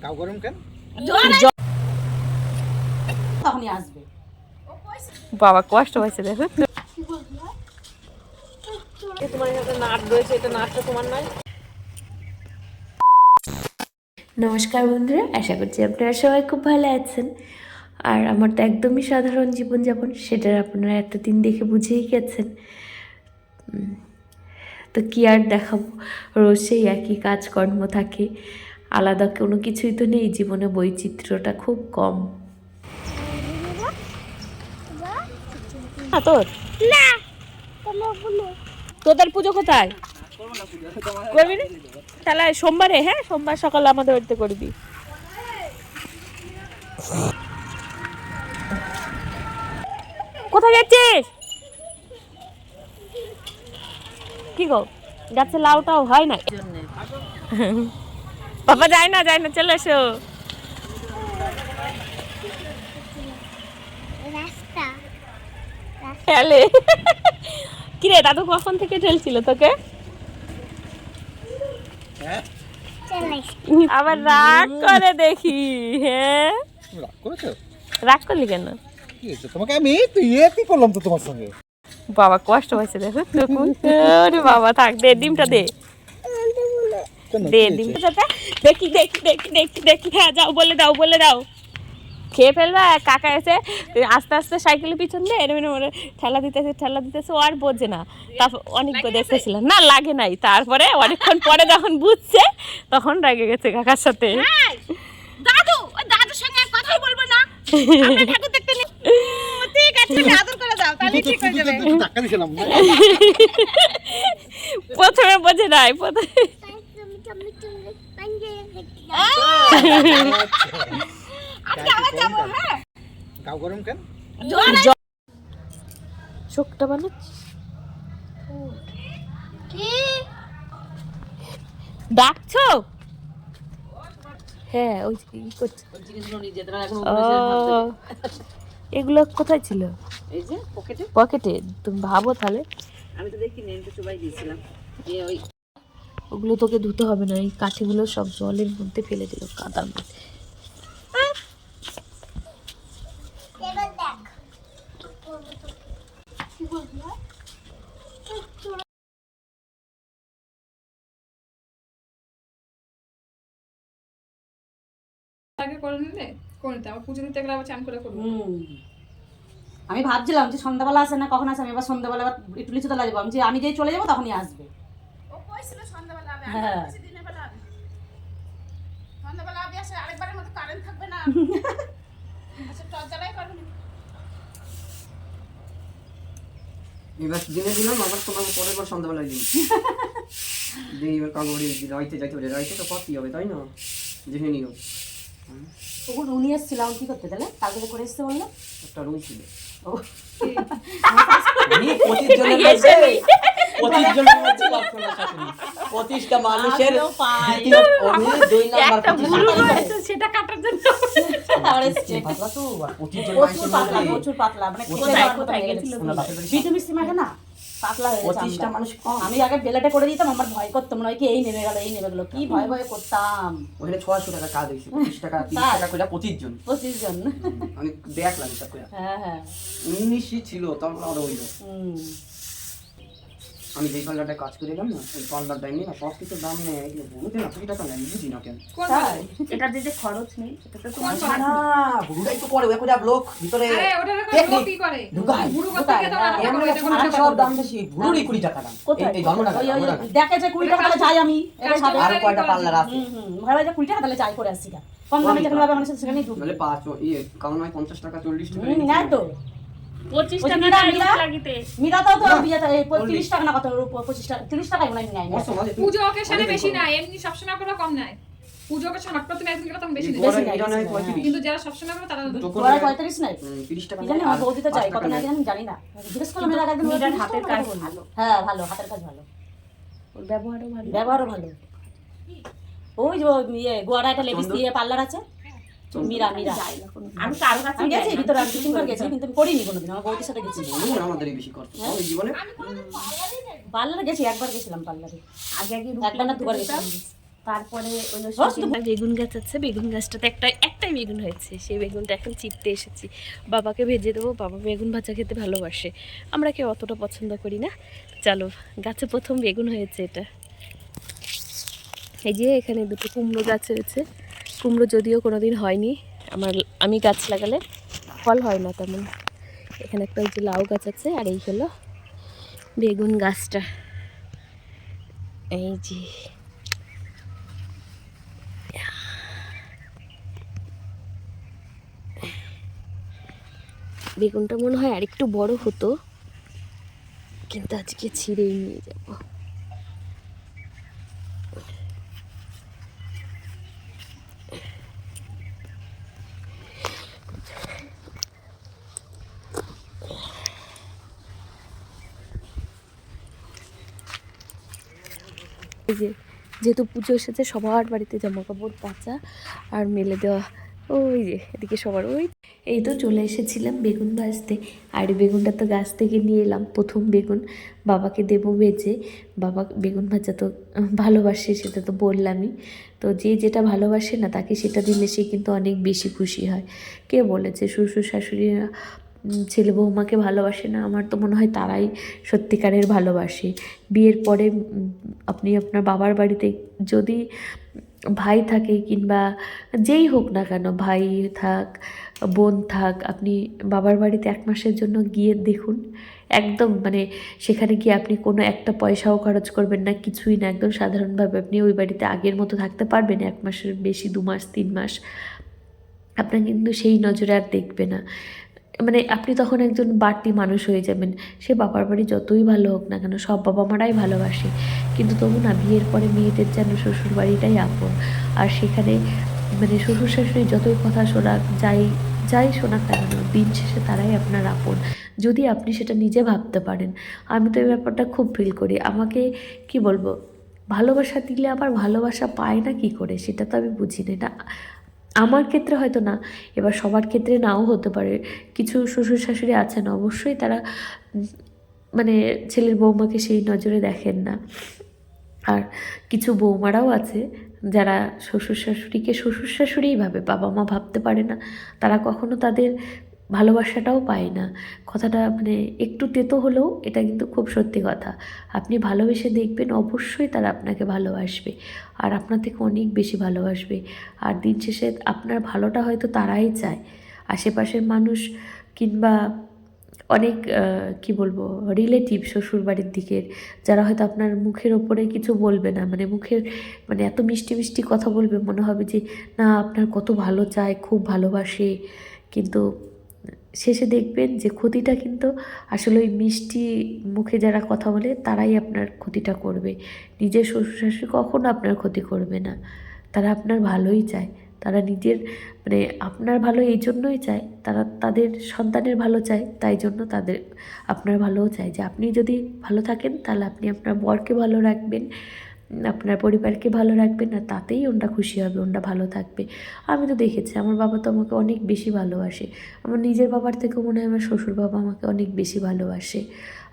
গাও গরম কেন? তখনই আসবে। বাবা কষ্ট হয়েছে দেখো। তোমার একটা নাট রয়েছে, এটা নাটটা তোমার নয়। নমস্কার বন্ধুরা, আশা করছি আপনারা সবাই খুব ভালো আছেন। আর আমার তো একদমই সাধারণ জীবনযাপন, সেটা আপনারা এতদিন দেখে বুঝেই গেছেন। তো কী আর দেখাবো, রোজ সেই একই কাজকর্ম থাকে, আলাদা কোনো কিছুই তো নেই জীবনে, বৈচিত্র্যটা খুব কম। তোর না তোদের পুজো কোথায় করবি না? তাহলে সোমবারে, হ্যাঁ সোমবার সকালে আমাদের বাড়িতে করবি। কোথায় যাচ্ছিস? কি গো, গাছে লাউটাও হয় না? বাবা যায় না চলে এসো। কিরে দাদু কখন থেকে ঠেলছিল তোকে? আবার রাগ করে দেখি। হ্যাঁ রাগ করেছো? রাগ করলি কেন? কি হয়েছে তোমাকে? আমি তো কি করলাম তো তোমার সঙ্গে? বাবা কষ্ট হয়েছে দেখো। আরে বাবা থাক, দে ডিমটা দে, দে ডিমটা দেখি দেখি দেখি দেখি দেখি। হ্যাঁ যাও, বলে দাও খেয়ে ফেলবা। কাকা এসে আস্তে আস্তে সাইকেলের পিছন দিয়ে এরম ঠেলা দিতেছে, ও আর বোঝে না। তারপর অনেক দেখতেছিলাম না, লাগে নাই। তারপরে অনেকক্ষণ পরে যখন বুঝছে তখন রেগে গেছে কাকার সাথে। দাদুর সঙ্গে কথাই বলবো না, ঠাকুর দেখতে নেই। ঠিক আছে আদর করে দাও, তাহলে ঠিক হয়ে যাবে। ধাক্কা দিছিলাম না, প্রথমে বোঝে নাই, গাও গরম কেন? শোকটা বানাচ্ছি। ডাকছো? হ্যাঁ ওই কি করছে এগুলো কোথায় ছিল? এই যে পকেটে। তুমি ভাবো তাহলে, আমি তো দেখিনি, আমি তো চুবাই দিয়েছিলাম। ওগুলো তোকে ধুতে হবে না, এই কাঠিগুলো সব জলের মধ্যে ফেলে দিল, কাদার মধ্যে। আগে করে নিলে করে নিতে, আবার পুজো দিতে গেলে আবার চান করে করবো। আমি ভাবছিলাম যে সন্ধ্যাবেলা আসে না, কখন আসে। আমি এবার সন্ধ্যাবেলা একটু লিচু তলা যাবো। আমি যেই চলে যাবো তখনই আসবে। ও কইছিল সন্ধ্যাবেলা হবে, আমি হ্যাঁ। কইছি দিনের বেলা হবে। সন্ধ্যাবেলা হবে, আসে আরেকবারের মতো কারেন্ট থাকবে না। আচ্ছা টর্চ জ্বালাই করবি। এবার দিনে দিলাম, আবার তোমার পরের বার সন্ধ্যাবেলায় দিই। যে এবার কাগড়ি রাইতে যাইতে হবে, রাইতে তো কী হবে তাই না, দেখে নিও। তখন উনি এসেছিলাম কি করতে, তাহলে কালকে করে এসছে বললো একটা রুম ছিল। ও প্রতিটা মানুষের সেটা কাটার জন্য প্রচুর পাতলা, মানে না পাতলা হয়ে গেছে। আমি আগে বেলাটা করে দিতাম, আমার ভয় করতো, মনে হয় কি এই নেমে গেল কি ভয় করতাম। ওখানে 600 টাকা কাজ হয়েছে, 25 টাকা 30 টাকা করে 25 জন। আমি দেখলাম এটা করে। হ্যাঁ 19 ছিল তখন আরো হইলো। আমি যেই পার্লারটায় কাজ করে এলাম না, ওই পার্লারটাই নিয়ে সব কিছুর দাম নেই, বুঝতে না 20 টাকা নেই, বুঝি না কেন। এটা যে খরচ নেই সেটা তো তোমার না বুড়াই তো করে ওই লোক ভিতরে আরে ওটার কথা কি করে ঢুকায় বুড়ো কথা কে তো এমন সব দাম বেশি, বুড়োরই 20 টাকা দাম। এই ধর্মনগর দেখে যে 20 টাকা তাহলে যাই আমি, এটা সাথে আর কয়টা পার্লার আছে। ভাই 20 টাকা তাহলে যাই করে আসছি, কম দামে যেখানে ভাবে মানুষ সেখানেই ঢুকবে। বলে 5 কারণ হয় 50 টাকা 40 টাকা না তো 25 টাকা লাগিতে মিরাতো তো 30 টাকা না কত, 25 টাকা 30 টাকাই মনে হয় নাই। পুজো অকেশনে বেশি না, এমনি সব সময় করে কম নাই। পুজো অকেশন প্রথমে একদিন করে তখন বেশি নেয়, কিন্তু যারা সব সময় করে তারা ওরা 35 নাই 30 টাকা জানি। আমার বৌদি তো চাই কত না আমি জানি না, জিজ্ঞেস করলাম এর আগে একদিন। মিরার হাতের কাজ ভালো। হ্যাঁ ভালো, হাতের কাজ ভালো, ওর ব্যবহারও ভালো। ওই যে গোয়াড়া একটা লেডিস দিয়ে পার্লার আছে, মীরা আমি কারো কাছে আমি গেছি ভিতরে, আমি তিনবার গেছি কিন্তু আমি করিনি কোনোদিন। আমার বৌদির সাথে গেছি, আমাদেরই বেশি করতে এই জীবনে। পার্লারে গেছি, একবার গেছিলাম পার্লারে, আগে একটা না দুবার গেছিলাম। তারপরে ওই বেগুন গাছ আছে, বেগুন গাছটাতে একটাই বেগুন হয়েছে, সেই বেগুনটা এখন চিপতে এসেছি। বাবাকে ভেজে দেবো, বাবা বেগুন ভাজা খেতে ভালোবাসে, আমরা কেউ অতটা পছন্দ করি না। চলো, গাছে প্রথম বেগুন হয়েছে এটা। এই যে এখানে দুটো কুমড়ো গাছ হয়েছে। কুমড়ো যদিও কোনোদিন হয়নি, আমি গাছ লাগালে ফল হয় না তেমন। এখানে একটা ওই যে লাউ গাছ আছে, আর এই হলো বেগুন গাছটা। এই যে বেগুনটা মনে হয় আরেকটু বড় হতো, কিন্তু আজকে ছিঁড়েই নিয়ে যাব। এই যে যেহেতু পুজো এসেছে, সবার বাড়িতে জামা কাপড় কাচা আর মেলে দেওয়া। ওই যে এদিকে সবার এই তো চলে এসেছিলাম বেগুন ভাজতে। আর বেগুনটা তো গাছ থেকে নিয়ে এলাম, প্রথম বেগুন বাবাকে দেবো ভেজে। বাবা বেগুন ভাজা তো ভালোবাসে, সেটা তো বললামই। তো যে যেটা ভালোবাসে না, তাকে সেটা দিলে সে কিন্তু অনেক বেশি খুশি হয়। কে বলেছে শ্বশুর শাশুড়িরা ছেলে বৌমাকে ভালোবাসে না? আমার তো মনে হয় তারাই সত্যিকারের ভালোবাসে। বিয়ের পরে আপনি আপনার বাবার বাড়িতে যদি ভাই থাকে কিংবা যেই হোক না কেন, ভাই থাক বোন থাক, আপনি বাবার বাড়িতে 1 মাসের জন্য গিয়ে দেখুন, একদম মানে সেখানে গিয়ে আপনি কোনো একটা পয়সাও খরচ করবেন না, কিছুই না, একদম সাধারণভাবে আপনি ওই বাড়িতে আগের মতো থাকতে পারবেন। 1 মাসের বেশি, 2 মাস 3 মাস আপনার কিন্তু সেই নজরে আর দেখবে না। মানে আপনি তখন একজন বাড়তি মানুষ হয়ে যাবেন। সে বাবার বাড়ি যতই ভালো হোক না কেন, সব বাবা মারাই ভালোবাসে, কিন্তু তবু না, বিয়ের পরে মেয়েদের যেন শ্বশুর বাড়িটাই আপন। আর সেখানে মানে শ্বশুর শাশুড়ি যতই কথা শোনাক, যাই শোনাক না কেন, দিন শেষে তারাই আপনার আপন, যদি আপনি সেটা নিজে ভাবতে পারেন। আমি তো এই ব্যাপারটা খুব ফিল করি। আমাকে কি বলবো, ভালোবাসা দিলে আবার ভালোবাসা পায় না কি করে, সেটা তো আমি বুঝি না। এটা আমার ক্ষেত্রে হয়তো না, এবার সবার ক্ষেত্রে নাও হতে পারে। কিছু শ্বশুর শাশুড়ি আছেন অবশ্যই, তারা মানে ছেলের বৌমাকে সেই নজরে দেখেন না। আর কিছু বৌমারাও আছে যারা শ্বশুর শাশুড়িকে শ্বশুর শাশুড়িই ভাবে, বাবা মা ভাবতে পারে না। তারা কখনো তাদের ভালোবাসাটাও পায় না। কথাটা মানে একটু তেতো হলেও এটা কিন্তু খুব সত্যি কথা। আপনি ভালোবেসে দেখবেন, অবশ্যই তারা আপনাকে ভালোবাসবে, আর আপনার থেকে অনেক বেশি ভালোবাসবে। আর দিন শেষে আপনার ভালোটা হয়তো তারাই চায়, আশেপাশের মানুষ কিংবা অনেক কি বলবো, রিলেটিভ শ্বশুরবাড়ির দিকের, যারা হয়তো আপনার মুখের ওপরে কিছু বলবে না, মানে মুখের মানে এত মিষ্টি মিষ্টি কথা বলবে, মনে হবে যে না আপনার কত ভালো চায়, খুব ভালোবাসে, কিন্তু শেষে দেখবেন যে ক্ষতিটা কিন্তু আসলে ওই মিষ্টি মুখে যারা কথা বলে তারাই আপনার ক্ষতিটা করবে। নিজের শ্বশুর শাশুড়ি কখনো আপনার ক্ষতি করবে না, তারা আপনার ভালোই চায়। তারা নিজের মানে আপনার ভালো এই জন্যই চায়, তারা তাদের সন্তানের ভালো চায়, তাই জন্য তাদের আপনার ভালোও চায়। যে আপনি যদি ভালো থাকেন, তাহলে আপনি আপনার বরকে ভালো রাখবেন, আপনার পরিবারকে ভালো রাখবেন, আর তাতেই ওনটা খুশি হবে, ওনটা ভালো থাকবে। আমি তো দেখেছি আমার বাবা তো আমাকে অনেক বেশি ভালোবাসে। আমার নিজের বাবার থেকেও মনে হয় আমার শ্বশুর বাবা আমাকে অনেক বেশি ভালোবাসে।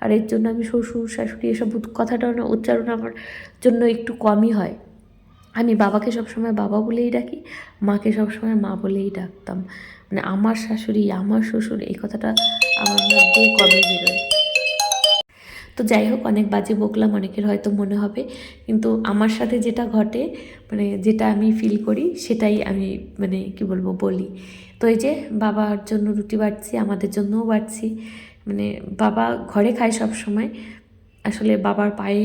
আর এর জন্য আমি শ্বশুর শাশুড়ি এসব কথাটা উচ্চারণ আমার জন্য একটু কমই হয়। আমি বাবাকে সবসময় বাবা বলেই ডাকি, মাকে সবসময় মা বলেই ডাকতাম। মানে আমার শাশুড়ি, আমার শ্বশুর, এই কথাটা আমার মধ্যে কমই বেরোয়। তো যাই হোক, অনেক বাজে বকলাম, অনেকের হয়তো মনে হবে, কিন্তু আমার সাথে যেটা ঘটে, মানে যেটা আমি ফিল করি, সেটাই আমি মানে কি বলবো বলি। তো এই যে বাবার জন্য রুটি বাটছি, আমাদের জন্যও বাটছি। মানে বাবা ঘরে খায় সব সময়, আসলে বাবার পায়ে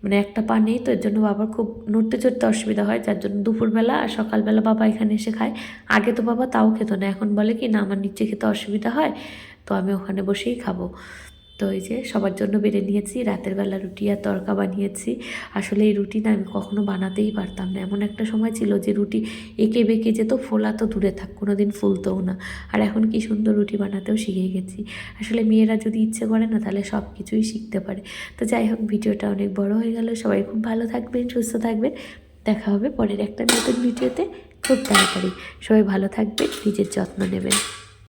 মানে একটা পা নেই, তো এর জন্য বাবার খুব নড়তে চড়তে অসুবিধা হয়, যার জন্য দুপুরবেলা আর সকালবেলা বাবা এখানে এসে খায়। আগে তো বাবা তাও খেত না, এখন বলে কি না আমার নিচে খেতে অসুবিধা হয়, তো আমি ওখানে বসেই খাবো। তো এই যে সবার জন্য বেড়ে নিয়েছি, রাতের বেলা রুটি আর তড়কা বানিয়েছি। আসলে এই রুটি না আমি কখনো বানাতেই পারতাম না, এমন একটা সময় ছিল যে রুটি এঁকে বেঁকে যেত, ফোলা তো দূরে থাক, কোনো দিন ফুলতেও না। আর এখন কি সুন্দর রুটি বানাতেও শিখে গেছি। আসলে মেয়েরা যদি ইচ্ছে করে না, তাহলে সব কিছুই শিখতে পারে। তো যাই হোক, ভিডিওটা অনেক বড় হয়ে গেল। সবাই খুব ভালো থাকবেন, সুস্থ থাকবেন, দেখা হবে পরের একটা নতুন ভিডিওতে খুব তাড়াতাড়ি। সবাই ভালো থাকবেন, নিজের যত্ন নেবেন।